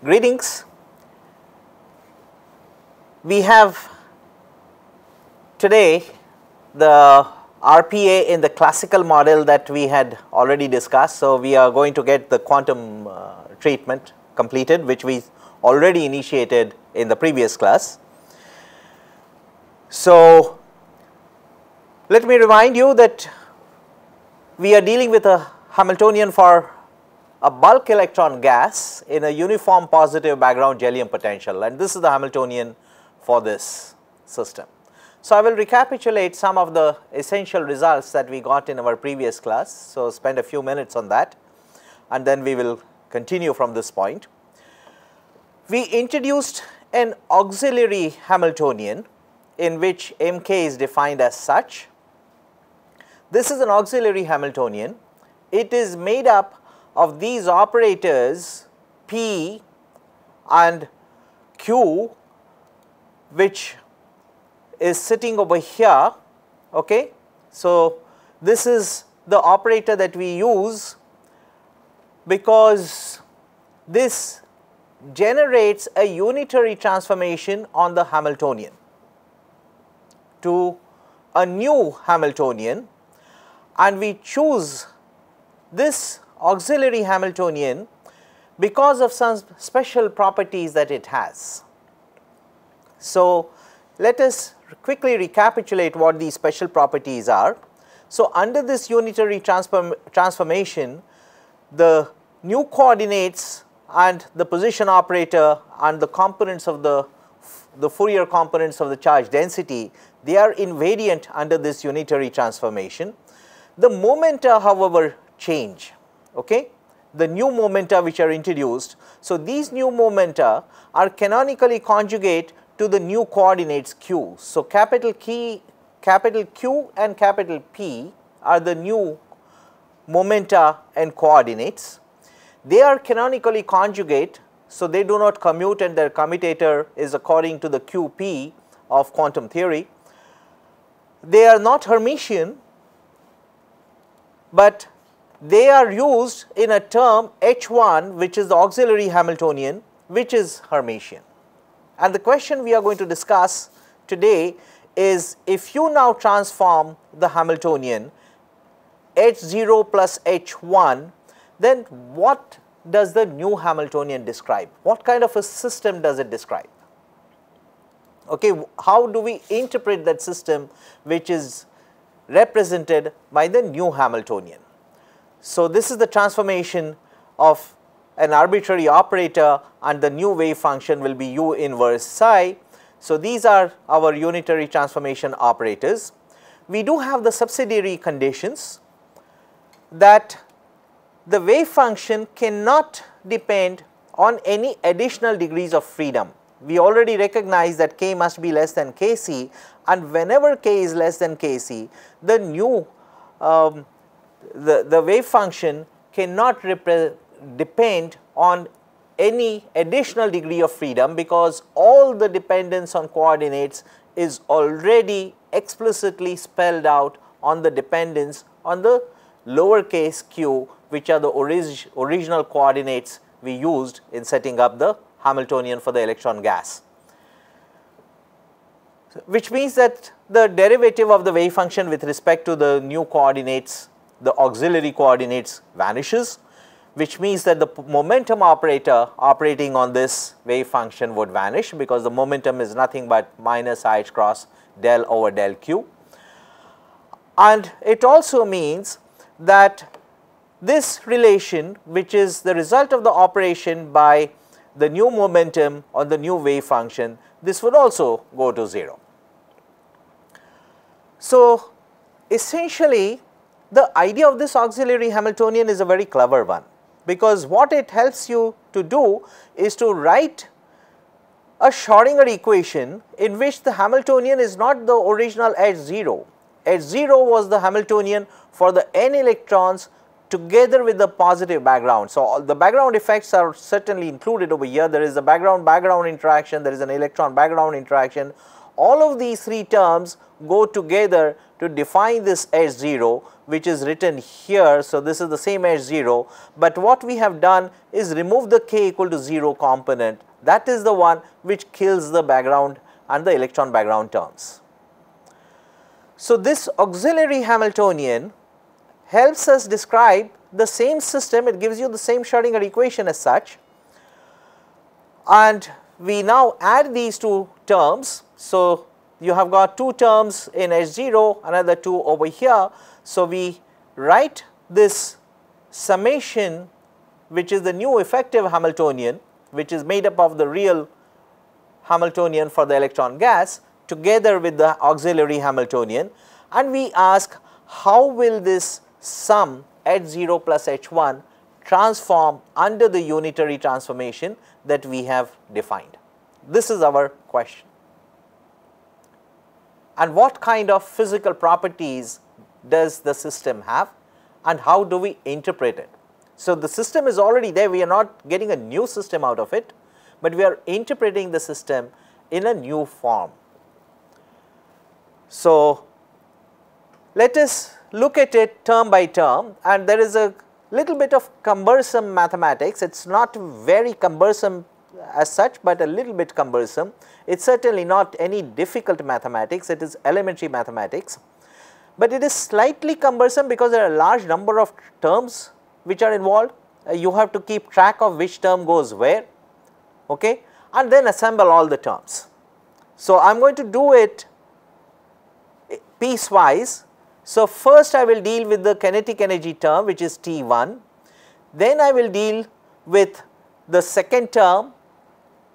Greetings. We have today the RPA in the classical model that we had already discussed. So, we are going to get the quantum treatment completed, which we already initiated in the previous class. So, let me remind you that we are dealing with a Hamiltonian for a bulk electron gas in a uniform positive background Jellium potential, and this is the Hamiltonian for this system. So, I will recapitulate some of the essential results that we got in our previous class. So, spend a few minutes on that and then we will continue from this point. We introduced an auxiliary Hamiltonian in which Mk is defined as such. This is an auxiliary Hamiltonian. It is made up of these operators P and Q, which is sitting over here. Okay. So, this is the operator that we use because this generates a unitary transformation on the Hamiltonian to a new Hamiltonian, and we choose this auxiliary Hamiltonian because of some special properties that it has. So, let us quickly recapitulate what these special properties are. So, under this unitary transformation, the new coordinates and the position operator and the components of the Fourier components of the charge density, they are invariant under this unitary transformation. The momenta, however, change. Okay? The new momenta which are introduced. So, these new momenta are canonically conjugate to the new coordinates q. So, capital Q and capital P are the new momenta and coordinates. They are canonically conjugate, so they do not commute and their commutator is according to the QP of quantum theory. They are not Hermitian, but they are used in a term H1, which is the auxiliary Hamiltonian, which is Hermitian. And the question we are going to discuss today is, if you now transform the Hamiltonian H0 plus H1, then what does the new Hamiltonian describe? What kind of a system does it describe? Okay, how do we interpret that system which is represented by the new Hamiltonian? So, this is the transformation of an arbitrary operator and the new wave function will be u inverse psi. So, these are our unitary transformation operators. We do have the subsidiary conditions that the wave function cannot depend on any additional degrees of freedom. We already recognize that k must be less than kc, and whenever k is less than kc, the new the wave function cannot depend on any additional degree of freedom, because all the dependence on coordinates is already explicitly spelled out on the dependence on the lowercase q, which are the original coordinates we used in setting up the Hamiltonian for the electron gas. Which means that the derivative of the wave function with respect to the new coordinates, the auxiliary coordinates, vanishes, which means that the momentum operator operating on this wave function would vanish, because the momentum is nothing but minus I h cross del over del q. And it also means that this relation, which is the result of the operation by the new momentum on the new wave function, this would also go to 0. So, essentially the idea of this auxiliary Hamiltonian is a very clever one, because what it helps you to do is to write a Schrodinger equation in which the Hamiltonian is not the original H0. H0 was the Hamiltonian for the n electrons together with the positive background. So, all the background effects are certainly included over here. There is a background interaction, there is an electron background interaction. all of these three terms go together to define this H0, which is written here. So, this is the same H0, but what we have done is remove the k equal to 0 component. That is the one which kills the background and the electron background terms. So, this auxiliary Hamiltonian helps us describe the same system. It gives you the same Schrodinger equation as such, and we now add these two terms. So, you have got two terms in H0, another two over here. So, we write this summation, which is the new effective Hamiltonian, which is made up of the real Hamiltonian for the electron gas together with the auxiliary Hamiltonian, and we ask how will this sum H0 plus H1 transform under the unitary transformation that we have defined. This is our question. And what kind of physical properties does the system have, and how do we interpret it? So, the system is already there, we are not getting a new system out of it, but we are interpreting the system in a new form. So, let us look at it term by term, and there is a little bit of cumbersome mathematics. It is not very cumbersome as such, but a little bit cumbersome. It is certainly not any difficult mathematics, it is elementary mathematics, but it is slightly cumbersome because there are a large number of terms which are involved. You have to keep track of which term goes where, okay, and then assemble all the terms. So, I am going to do it piecewise. So, first I will deal with the kinetic energy term, which is T1, then I will deal with the second term,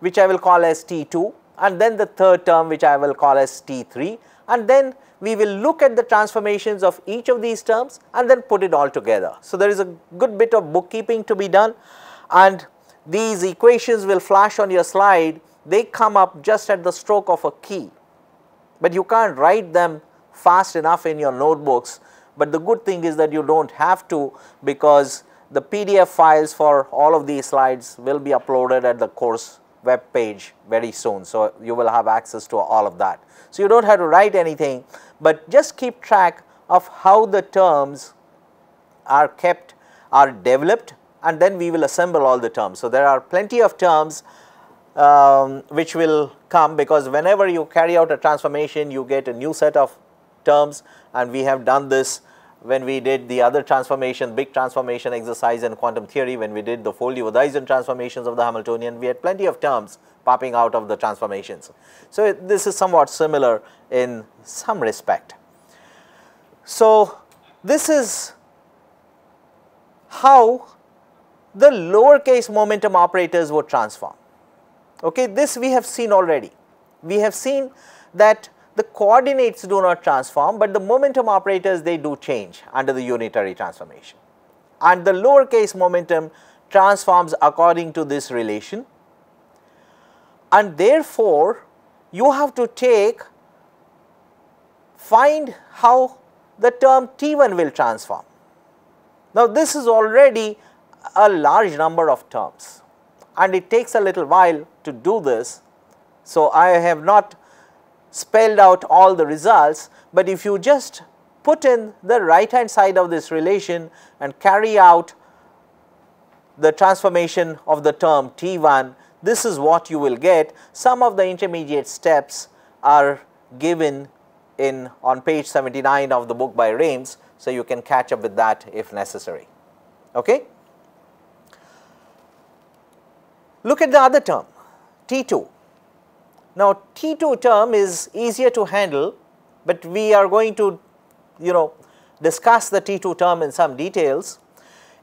which I will call as T2, and then the third term, which I will call as T3, and then we will look at the transformations of each of these terms and then put it all together. So, there is a good bit of bookkeeping to be done, and these equations will flash on your slide. They come up just at the stroke of a key, but you can't write them fast enough in your notebooks. But the good thing is that you do not have to, because the PDF files for all of these slides will be uploaded at the course web page very soon. So, you will have access to all of that. So, you do not have to write anything, but just keep track of how the terms are kept, are developed, and then we will assemble all the terms. So, there are plenty of terms which will come, because whenever you carry out a transformation, you get a new set of terms, and we have done this when we did the other transformation, big transformation exercise in quantum theory. When we did the Foley-Wotheisen transformations of the Hamiltonian, we had plenty of terms popping out of the transformations. So, this is somewhat similar in some respect. So, this is how the lowercase momentum operators would transform. Okay, this we have seen already. We have seen that the coordinates do not transform, but the momentum operators, they do change under the unitary transformation, and the lowercase momentum transforms according to this relation, and therefore, you have to find how the term T1 will transform. Now, this is already a large number of terms, and it takes a little while to do this. So, I have not spelled out all the results, but if you just put in the right hand side of this relation and carry out the transformation of the term T1, this is what you will get. Some of the intermediate steps are given on page 79 of the book by Rames, so you can catch up with that if necessary. Okay? Look at the other term, T2. Now, T2 term is easier to handle, but we are going to discuss the T2 term in some details.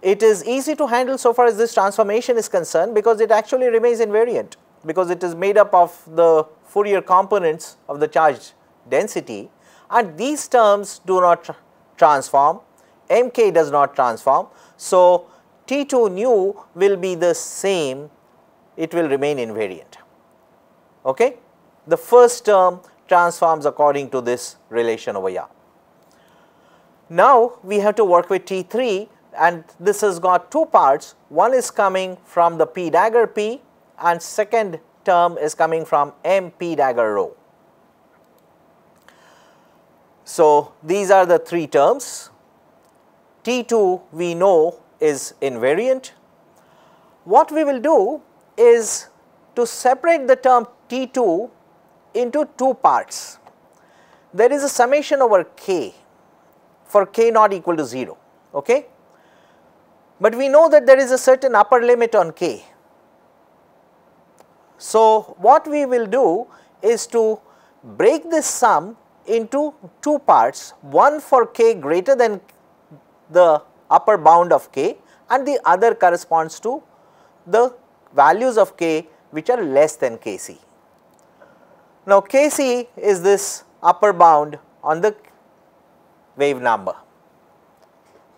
It is easy to handle so far as this transformation is concerned, because it actually remains invariant, because it is made up of the Fourier components of the charge density, and these terms do not transform, Mk does not transform. So, T2 nu will be the same, it will remain invariant. Okay? The first term transforms according to this relation over here. Now, we have to work with T3, and this has got two parts. One is coming from the P dagger P, and second term is coming from M P dagger rho. So, these are the three terms. T2 we know is invariant. What we will do is to separate the term T2 into two parts. There is a summation over k for k not equal to 0, okay? But we know that there is a certain upper limit on k. So, what we will do is to break this sum into two parts, one for k greater than the upper bound of k and the other corresponds to the values of k which are less than kc. Now, kc is this upper bound on the wave number.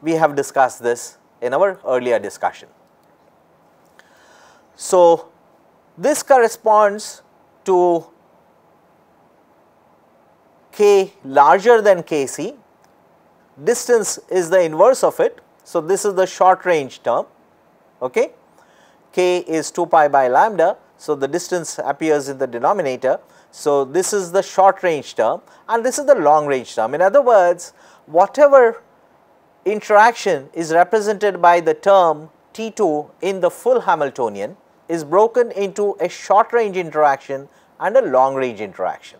We have discussed this in our earlier discussion. So, this corresponds to k larger than kc, distance is the inverse of it. So, this is the short range term, okay. K is 2 pi by lambda. So, the distance appears in the denominator. So, this is the short range term and this is the long range term. In other words, whatever interaction is represented by the term T2 in the full Hamiltonian is broken into a short range interaction and a long range interaction.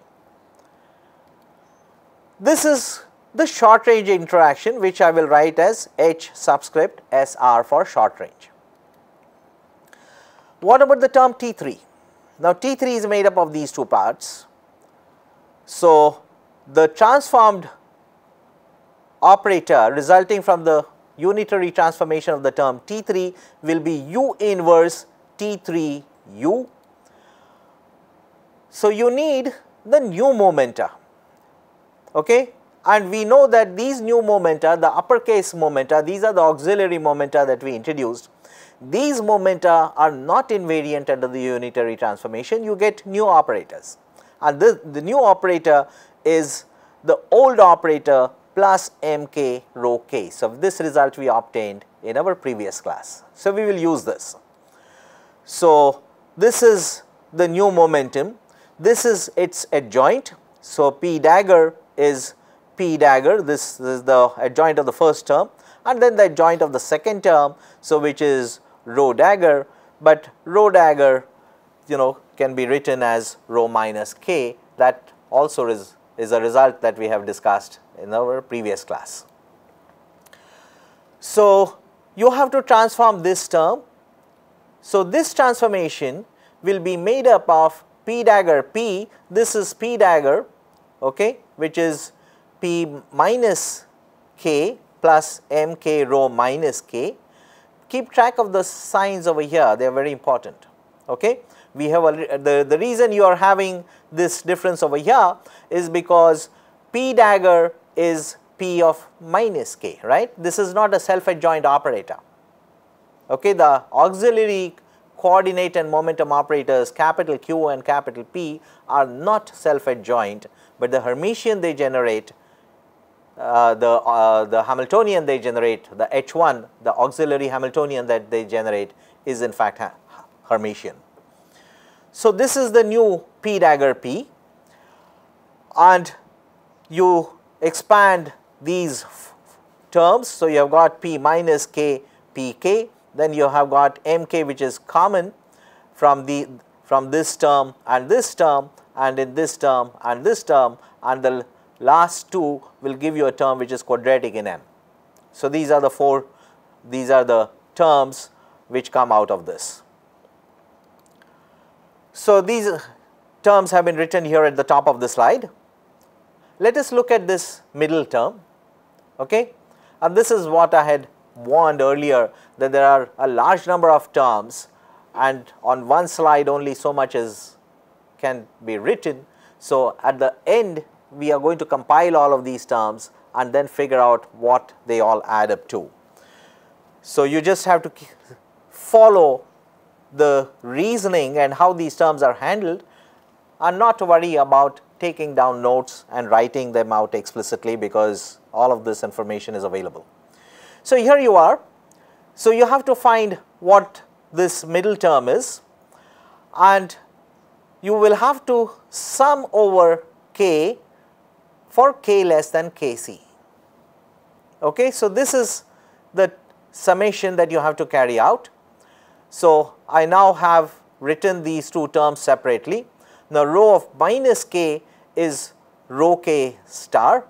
This is the short range interaction which I will write as H subscript SR for short range. What about the term T3? Now, T3 is made up of these two parts. So, the transformed operator resulting from the unitary transformation of the term T3 will be U inverse T3U. So, you need the new momenta, okay, and we know that these new momenta, the uppercase momenta, these are the auxiliary momenta that we introduced. These momenta are not invariant under the unitary transformation, you get new operators and the new operator is the old operator plus mk rho k. So, this result we obtained in our previous class. So, we will use this. So, this is the new momentum, this is its adjoint. So, p dagger is p dagger, this is the adjoint of the first term and then the adjoint of the second term. So, which is rho dagger, but rho dagger can be written as rho minus k, that also is a result that we have discussed in our previous class. So, you have to transform this term. So, this transformation will be made up of p dagger p, this is p dagger, okay, which is p minus k plus mk rho minus k. Keep track of the signs over here, they are very important, okay. We have the reason you are having this difference over here is because p dagger is p of minus k, right. This is not a self adjoint operator, okay. The auxiliary coordinate and momentum operators capital Q and capital P are not self adjoint, but the Hermitian they generate, the Hamiltonian they generate, the H1, the auxiliary Hamiltonian that they generate is in fact Hermitian. So, this is the new p dagger p and you expand these terms. So, you have got p minus k p k, then you have got m k which is common from this term and this term and in this term and this term, and the last two will give you a term which is quadratic in m. So, these are the terms which come out of this. So, these terms have been written here at the top of the slide. Let us look at this middle term, okay, and this is what I had warned earlier, that there are a large number of terms and on one slide only so much as can be written. So, at the end we are going to compile all of these terms and then figure out what they all add up to. So, you just have to follow the reasoning and how these terms are handled and not to worry about taking down notes and writing them out explicitly, because all of this information is available. So, here you are. So, you have to find what this middle term is and you will have to sum over k for k less than kc. Okay, so this is the summation that you have to carry out. So I now have written these two terms separately. Now rho of minus k is rho k star.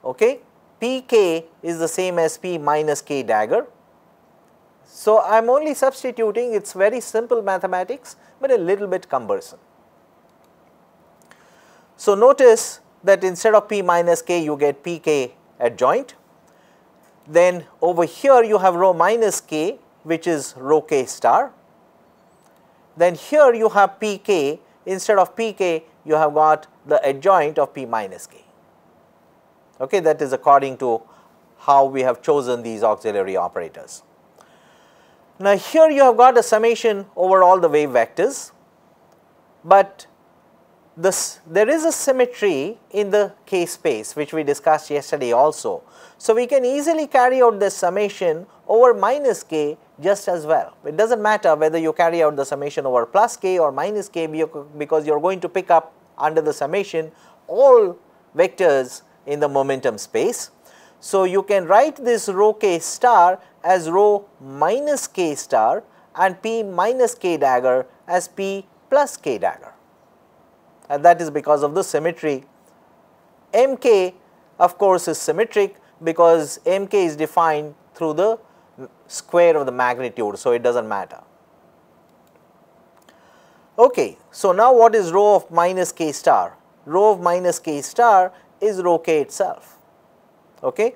Okay, pk is the same as p minus k dagger. So I am only substituting, it is very simple mathematics, but a little bit cumbersome. So notice that instead of p minus k you get pk adjoint. Then over here you have rho minus k, which is rho k star. Then here you have pk, instead of pk you have got the adjoint of p minus k. Okay, that is according to how we have chosen these auxiliary operators. Now here you have got a summation over all the wave vectors, but there is a symmetry in the k space which we discussed yesterday also. So we can easily carry out this summation over minus k just as well. It does not matter whether you carry out the summation over plus k or minus k, because you are going to pick up under the summation all vectors in the momentum space. So you can write this rho k star as rho minus k star and p minus k dagger as p plus k dagger, and that is because of the symmetry. Mk of course is symmetric because Mk is defined through the square of the magnitude, so it does not matter. Okay, so now what is rho of minus k star? Rho of minus k star is rho k itself. Okay,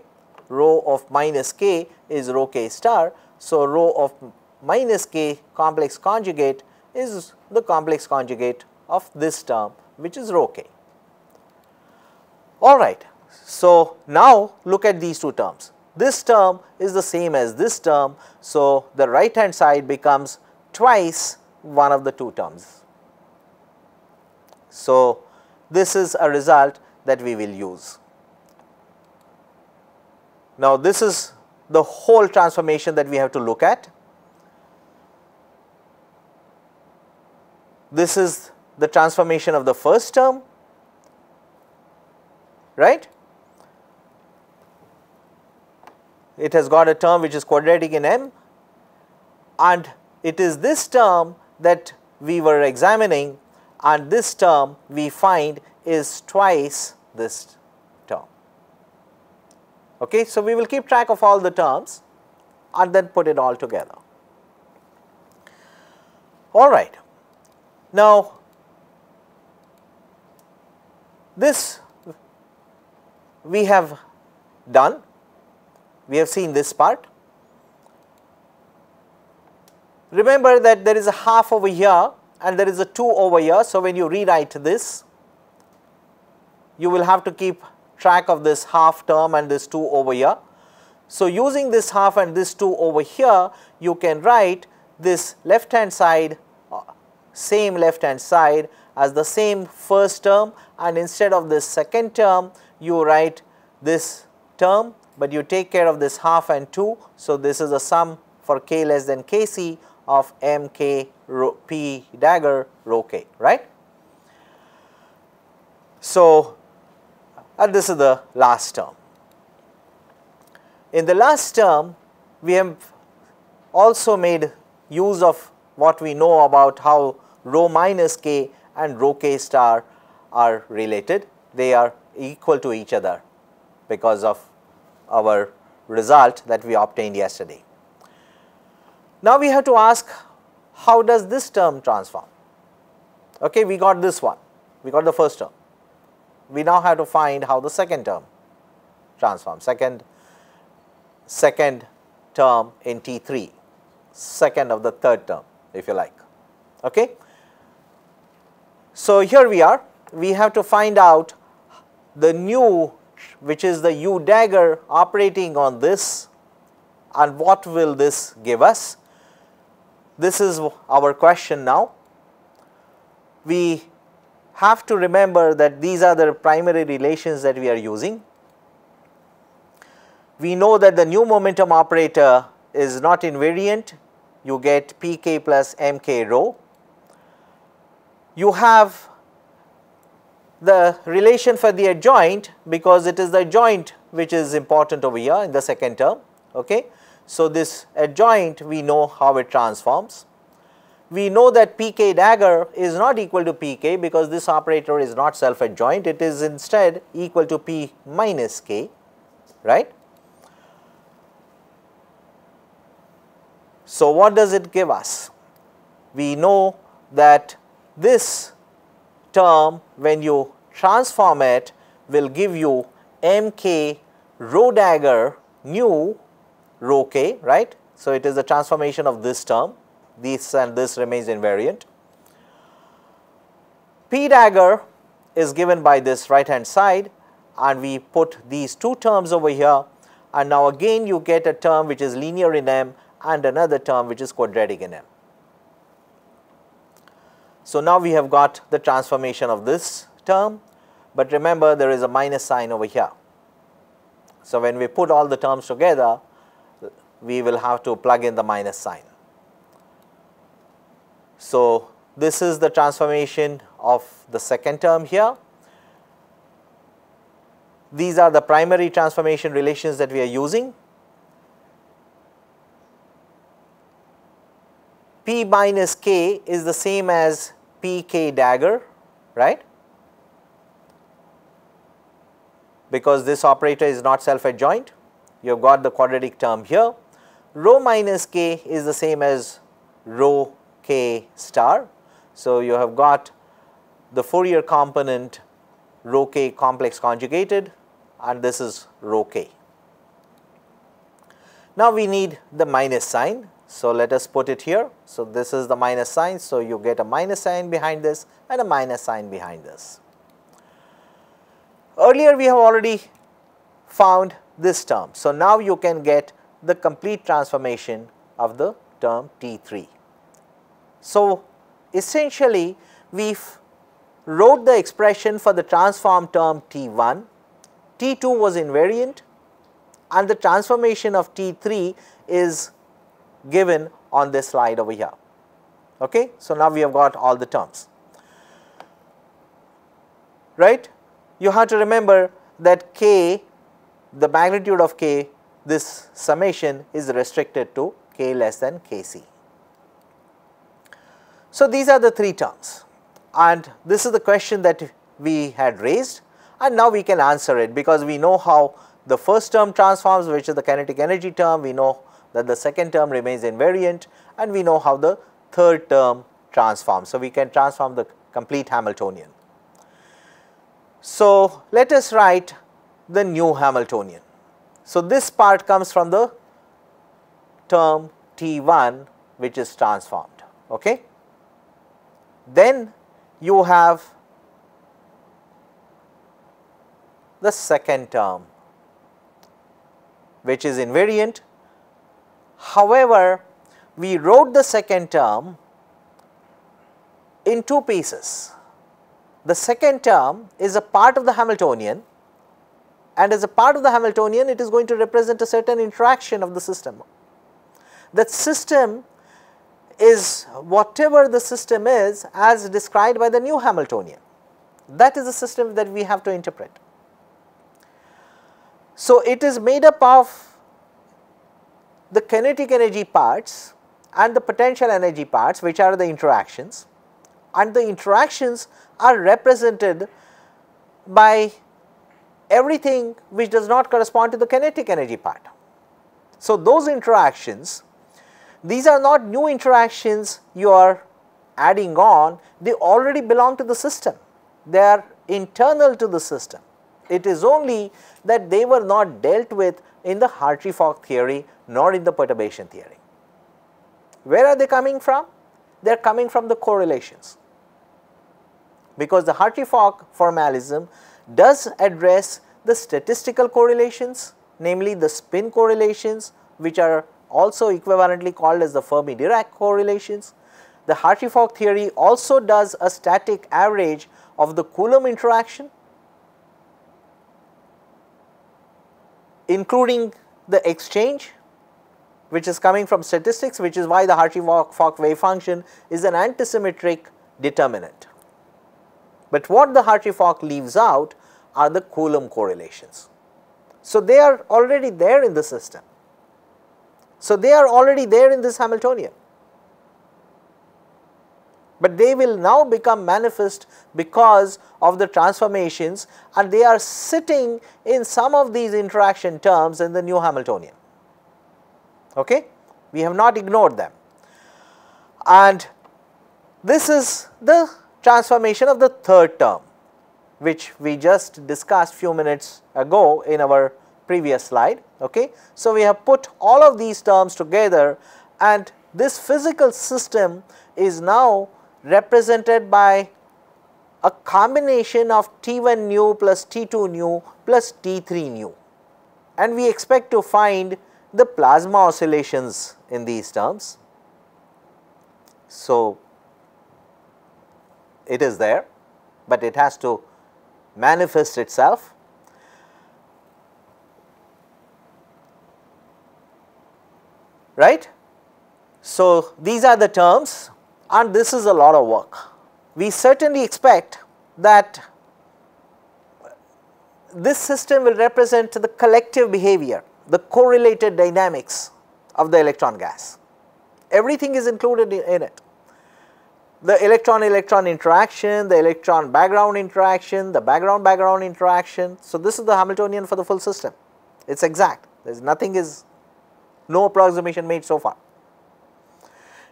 rho of minus k is rho k star. So rho of minus k complex conjugate is the complex conjugate of this term, which is rho k. All right. So now look at these two terms. This term is the same as this term. So the right hand side becomes twice one of the two terms. So this is a result that we will use. Now this is the whole transformation that we have to look at. This is the transformation of the first term, right? It has got a term which is quadratic in M, and it is this term that we were examining, and this term we find is twice this term. Okay, so we will keep track of all the terms and then put it all together. All right. Now this we have done. We have seen this part. Remember that there is a half over here and there is a 2 over here. So when you rewrite this, you will have to keep track of this half term and this 2 over here. So using this half and this 2 over here, you can write this left hand side, same left hand side as the same first term, and instead of this second term you write this term, but you take care of this half and 2. So this is a sum for k less than kc of mk rho, p dagger rho k, right? So and this is the last term. In the last term we have also made use of what we know about how rho minus k and rho k star are related. They are equal to each other because of our result that we obtained yesterday. Now we have to ask, how does this term transform? Okay, we got this one, we got the first term. We now have to find how the second term transforms, second term in T3, second of the third term if you like. Okay. So here we are, we have to find out the nu, which is the u dagger operating on this, and what will this give us? This is our question now. We have to remember that these are the primary relations that we are using. We know that the new momentum operator is not invariant. You get pk plus mk rho. You have the relation for the adjoint, because it is the adjoint which is important over here in the second term. Okay. So, this adjoint we know how it transforms. We know that pk dagger is not equal to pk because this operator is not self adjoint, it is instead equal to p minus k, right. So, what does it give us? We know that this term, when you transform it, will give you mk rho dagger nu rho k, right. So, it is a transformation of this term, this and this remains invariant. P dagger is given by this right hand side, and we put these two terms over here, and now again you get a term which is linear in M and another term which is quadratic in M. So, now we have got the transformation of this term, but remember there is a minus sign over here. So, when we put all the terms together, we will have to plug in the minus sign. So, this is the transformation of the second term here. These are the primary transformation relations that we are using. P minus k is the same as pk dagger, right, because this operator is not self adjoint. You have got the quadratic term here. Rho minus k is the same as rho k star. So, you have got the Fourier component rho k complex conjugated, and this is rho k. Now, we need the minus sign. So, let us put it here. So, this is the minus sign. So, you get a minus sign behind this and a minus sign behind this. Earlier we have already found this term. So, now you can get the complete transformation of the term T3. So, essentially we wrote the expression for the transformed term T1, T2 was invariant, and the transformation of T3 is given on this slide over here. Okay. So, now we have got all the terms, right. You have to remember that k, the magnitude of k, this summation is restricted to k less than kc. So, these are the three terms, and this is the question that we had raised, and now we can answer it because we know how the first term transforms, which is the kinetic energy term. We know that the second term remains invariant, and we know how the third term transforms. So, we can transform the complete Hamiltonian. So, let us write the new Hamiltonian. So, this part comes from the term T1 which is transformed. Okay. Then you have the second term which is invariant. However, we wrote the second term in two pieces. The second term is a part of the Hamiltonian, and as a part of the Hamiltonian it is going to represent a certain interaction of the system. That system is whatever the system is as described by the new Hamiltonian. That is the system that we have to interpret. So, it is made up of the kinetic energy parts and the potential energy parts, which are the interactions, and the interactions are represented by everything which does not correspond to the kinetic energy part. So, those interactions, these are not new interactions you are adding on, they already belong to the system, they are internal to the system. It is only that they were not dealt with in the Hartree-Fock theory nor in the perturbation theory. Where are they coming from? They are coming from the correlations, because the Hartree-Fock formalism does address the statistical correlations, namely the spin correlations, which are also equivalently called as the Fermi-Dirac correlations. The Hartree-Fock theory also does a static average of the Coulomb interaction, including the exchange which is coming from statistics, which is why the Hartree-Fock wave function is an antisymmetric determinant. But what the Hartree-Fock leaves out are the Coulomb correlations. So, they are already there in the system. So, they are already there in this Hamiltonian, but they will now become manifest because of the transformations, and they are sitting in some of these interaction terms in the new Hamiltonian. Okay? We have not ignored them, and this is the transformation of the third term, which we just discussed few minutes ago in our previous slide. Okay? So, we have put all of these terms together, and this physical system is now represented by a combination of T1 nu plus T2 nu plus T3 nu, and we expect to find the plasma oscillations in these terms. So, it is there, but it has to manifest itself. Right? So, these are the terms, and this is a lot of work. We certainly expect that this system will represent the collective behavior, the correlated dynamics of the electron gas. Everything is included in it. The electron-electron interaction, the electron background interaction, the background-background interaction. So, this is the Hamiltonian for the full system. It is exact. There is nothing is, no approximation made so far.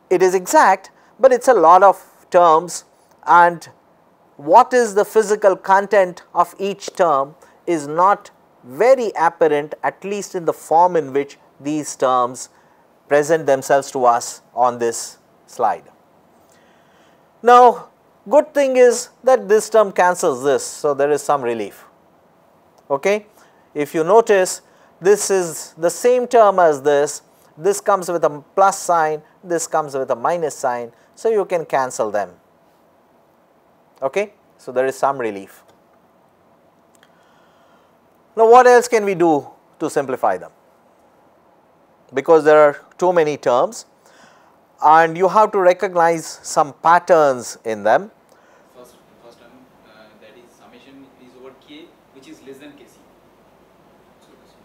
It is exact, but it is a lot of terms, and what is the physical content of each term is not very apparent, at least in the form in which these terms present themselves to us on this slide. Now, good thing is that this term cancels this, so there is some relief. Okay? If you notice, this is the same term as this comes with a plus sign, this comes with a minus sign, so you can cancel them. Okay? So, there is some relief. Now, what else can we do to simplify them? Because there are too many terms, and you have to recognize some patterns in them. First term, that is summation is over k, which is less than kc. So this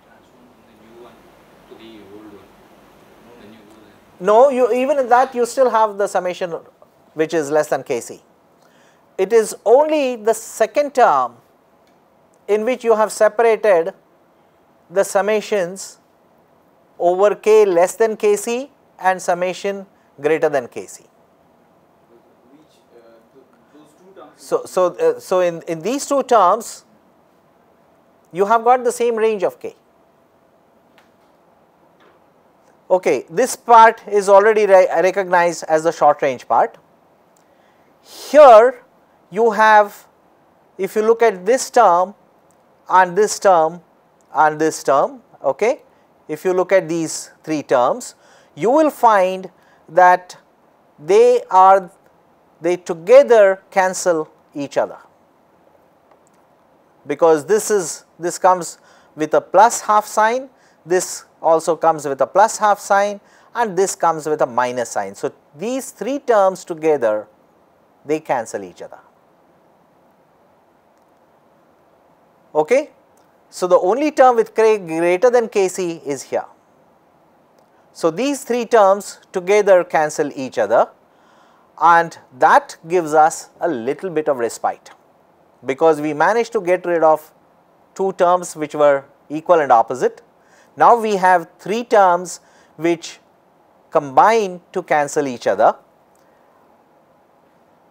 transform from the new one to the old one. The new one. No, you even in that you still have the summation which is less than kc. It is only the second term in which you have separated the summations over k less than kc and summation greater than kc. Those two terms. So in these two terms, you have got the same range of k. Okay, this part is already recognized as the short range part. Here you have, if you look at this term and this term and this term, okay, if you look at these three terms, you will find that they together cancel each other, because this comes with a plus half sign, this also comes with a plus half sign, and this comes with a minus sign. So, these three terms together, they cancel each other. Okay? So, the only term with k greater than kc is here. So, these three terms together cancel each other, and that gives us a little bit of respite, because we managed to get rid of two terms which were equal and opposite. Now, we have three terms which combine to cancel each other.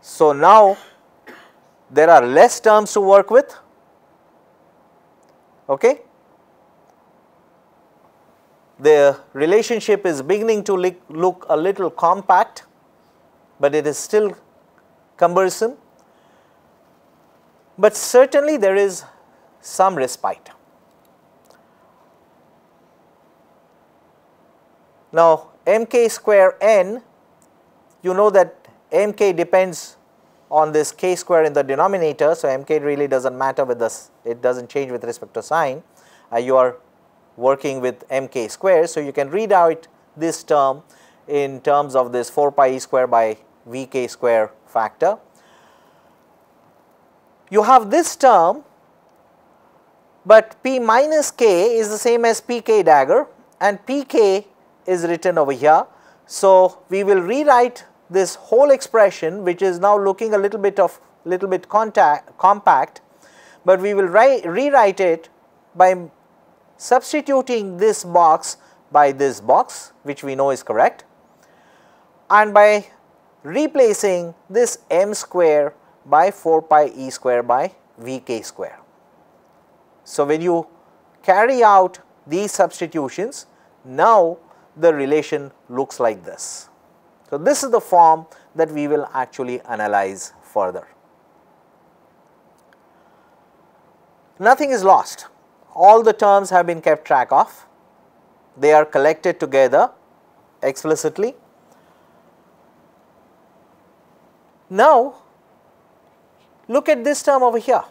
So, now there are less terms to work with. Okay? The relationship is beginning to look a little compact, but it is still cumbersome, but certainly there is some respite. Now, mk square n, you know that mk depends on this k square in the denominator. So, mk really does not matter with this, it does not change with respect to sign. You are working with mk square. So, you can read out this term in terms of this 4 pi e square by vk square factor. You have this term, but P minus k is the same as Pk dagger, and Pk is written over here. So, we will rewrite this whole expression, which is now looking a little bit compact, but we will rewrite it by substituting this box by this box, which we know is correct, and by replacing this m square by 4 pi e square by Vk square. So, when you carry out these substitutions, now the relation looks like this. So, this is the form that we will actually analyze further. Nothing is lost. All the terms have been kept track of. They are collected together explicitly. Now, look at this term over here.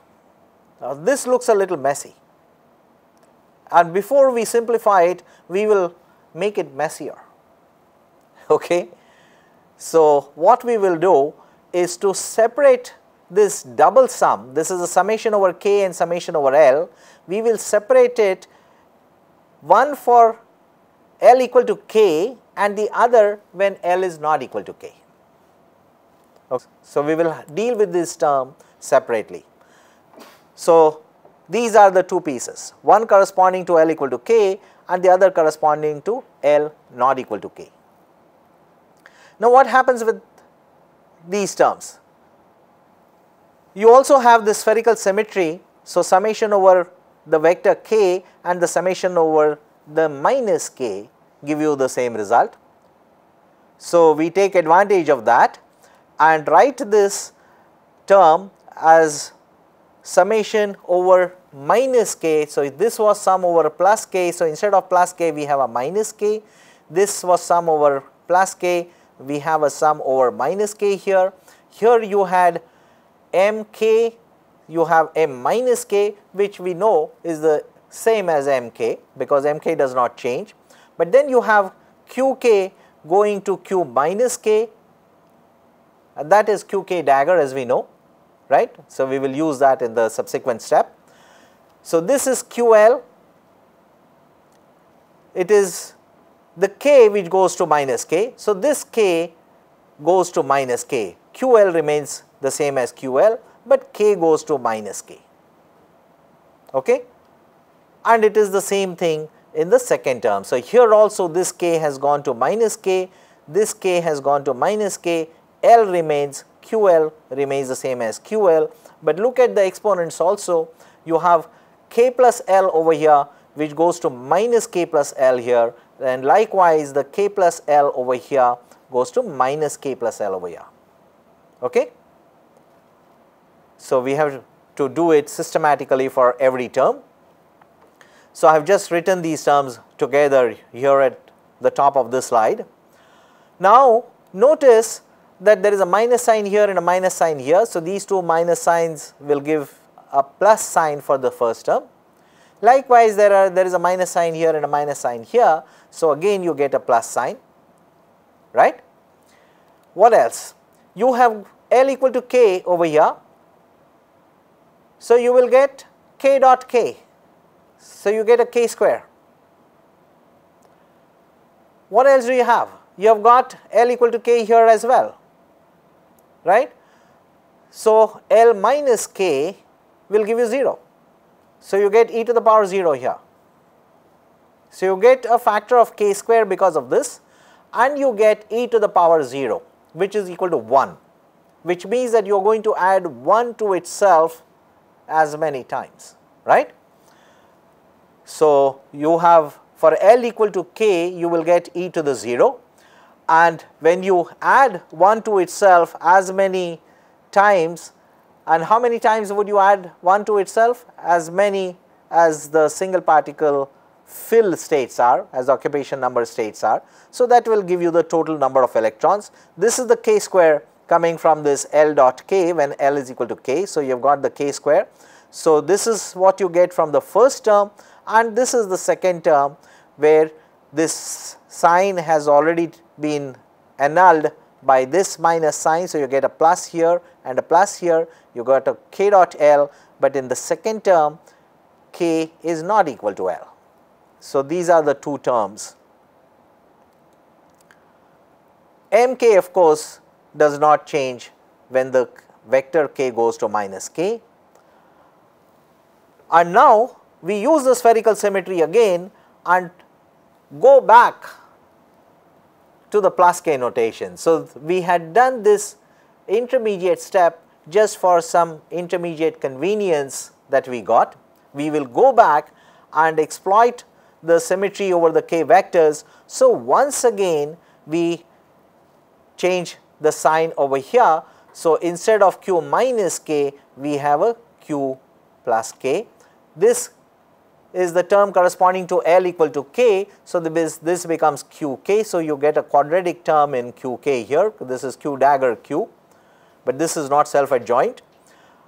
Now, this looks a little messy, and before we simplify it, we will make it messier. Okay? So, what we will do is to separate this double sum. This is a summation over k and summation over L. We will separate it, one for L equal to k and the other when L is not equal to k. Okay. So, we will deal with this term separately. So, these are the two pieces, one corresponding to L equal to k and the other corresponding to L not equal to k. Now, what happens with these terms? You also have the spherical symmetry. So, summation over the vector k and the summation over the minus k give you the same result. So, we take advantage of that and write this term as summation over minus k. So, this was sum over plus k. So, instead of plus k we have a minus k. This was sum over plus k, we have a sum over minus k here. Here you had mk, you have m minus k, which we know is the same as mk because mk does not change. But then you have qk going to q minus k, and that is qk dagger as we know, right. So, we will use that in the subsequent step. So, this is ql, it is the k which goes to minus k. So, this k goes to minus k, ql remains the same as ql, but k goes to minus k, okay. And it is the same thing in the second term. So, here also this k has gone to minus k, this k has gone to minus k, L remains, QL remains the same as QL, but look at the exponents also. You have k plus L over here which goes to minus k plus L here, and likewise the k plus L over here goes to minus k plus L over here, okay. So, we have to do it systematically for every term. So, I have just written these terms together here at the top of this slide. Now, notice that there is a minus sign here and a minus sign here. So, these two minus signs will give a plus sign for the first term. Likewise, there is a minus sign here and a minus sign here. So, again you get a plus sign, right. What else? You have L equal to k over here. So, you will get k dot k. So, you get a k square. What else do you have? You have got L equal to k here as well, right. So, L minus k will give you 0. So, you get e to the power 0 here. So, you get a factor of k square because of this, and you get e to the power 0, which is equal to 1, which means that you are going to add 1 to itself as many times, right. So, you have for L equal to k you will get e to the 0, and when you add 1 to itself as many times, and how many times would you add 1 to itself? As many as the single particle fill states are, as occupation number states are. So, that will give you the total number of electrons. This is the k square coming from this L dot k when L is equal to k. So, you have got the k square. So, this is what you get from the first term, and this is the second term where this sign has already been annulled by this minus sign. So, you get a plus here and a plus here, you got a k dot L, but in the second term k is not equal to L. So, these are the two terms. Mk of course does not change when the vector k goes to minus k. And now we use the spherical symmetry again and go back to the plus k notation. So, we had done this intermediate step just for some intermediate convenience that we got. We will go back and exploit the symmetry over the k vectors. So, once again we change the sign over here. So, instead of q minus k, we have a q plus k. This is the term corresponding to L equal to k. So, this becomes qk. So, you get a quadratic term in qk here. This is q dagger q, but this is not self adjoint.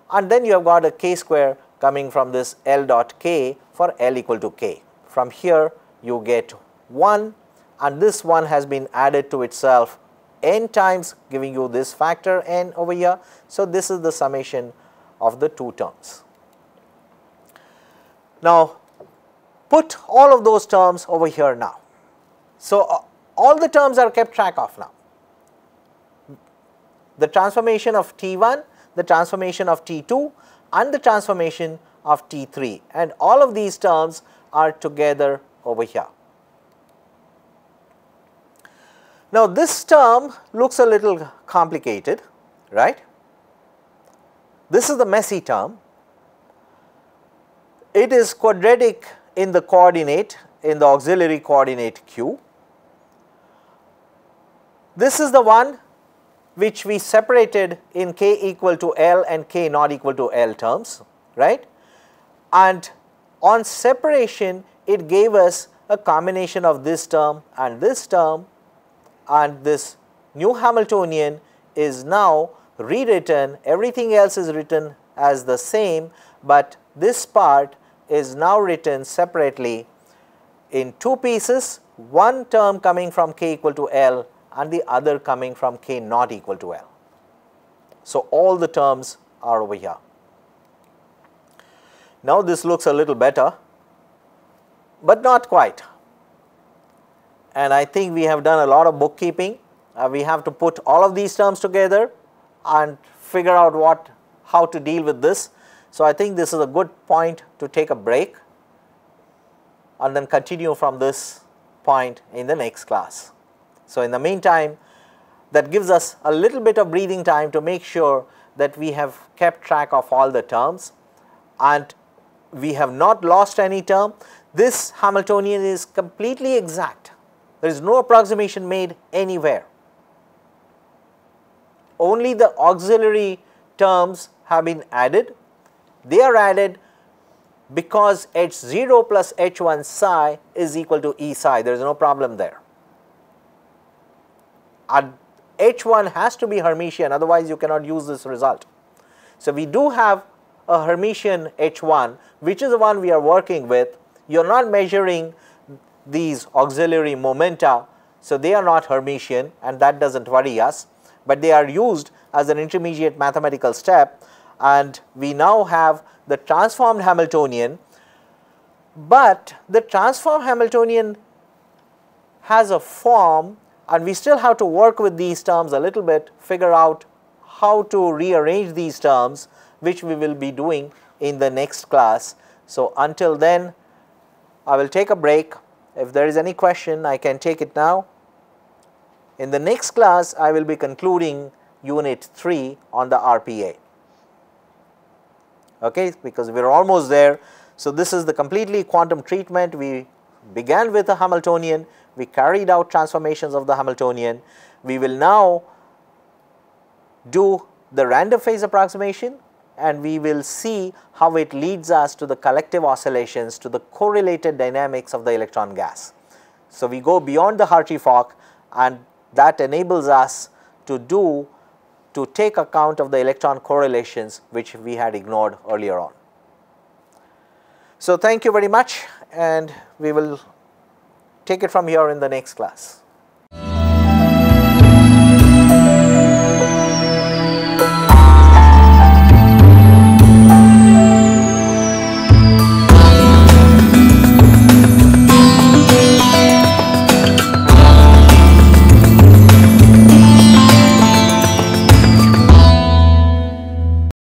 And then you have got a k square coming from this L dot k for L equal to k. From here you get 1, and this 1 has been added to itself n times, giving you this factor n over here. So, this is the summation of the two terms. Now, put all of those terms over here now. So, all the terms are kept track of now. The transformation of T1, the transformation of T2 and the transformation of T3, and all of these terms are together over here. Now, this term looks a little complicated, right? This is the messy term. It is quadratic in the coordinate, in the auxiliary coordinate q. This is the one which we separated in k equal to L and k not equal to L terms, right? And on separation it gave us a combination of this term, and this new Hamiltonian is now rewritten. Everything else is written as the same, but this part is now written separately in two pieces, one term coming from k equal to L and the other coming from k not equal to L. So, all the terms are over here. Now, this looks a little better, but not quite. And I think we have done a lot of bookkeeping. We have to put all of these terms together and figure out how to deal with this. So, I think this is a good point to take a break and then continue from this point in the next class. So, in the meantime, that gives us a little bit of breathing time to make sure that we have kept track of all the terms and we have not lost any term. This Hamiltonian is completely exact. There is no approximation made anywhere. Only the auxiliary terms have been added. They are added because h0 plus h1 psi is equal to E psi. There is no problem there. And h1 has to be Hermitian, otherwise you cannot use this result. So, we do have a Hermitian h1, which is the one we are working with. You are not measuring these auxiliary momenta, so they are not Hermitian, and that does not worry us, but they are used as an intermediate mathematical step, and we now have the transformed Hamiltonian. But the transformed Hamiltonian has a form, and we still have to work with these terms a little bit, figure out how to rearrange these terms, which we will be doing in the next class. So, until then, I will take a break. If there is any question, I can take it now. In the next class, I will be concluding unit 3 on the RPA, okay, because we are almost there. So, this is the completely quantum treatment. We began with a Hamiltonian, we carried out transformations of the Hamiltonian. We will now do the random phase approximation, and we will see how it leads us to the collective oscillations, to the correlated dynamics of the electron gas. So, we go beyond the Hartree-Fock, and that enables us to take account of the electron correlations which we had ignored earlier on. So, thank you very much, and we will take it from here in the next class.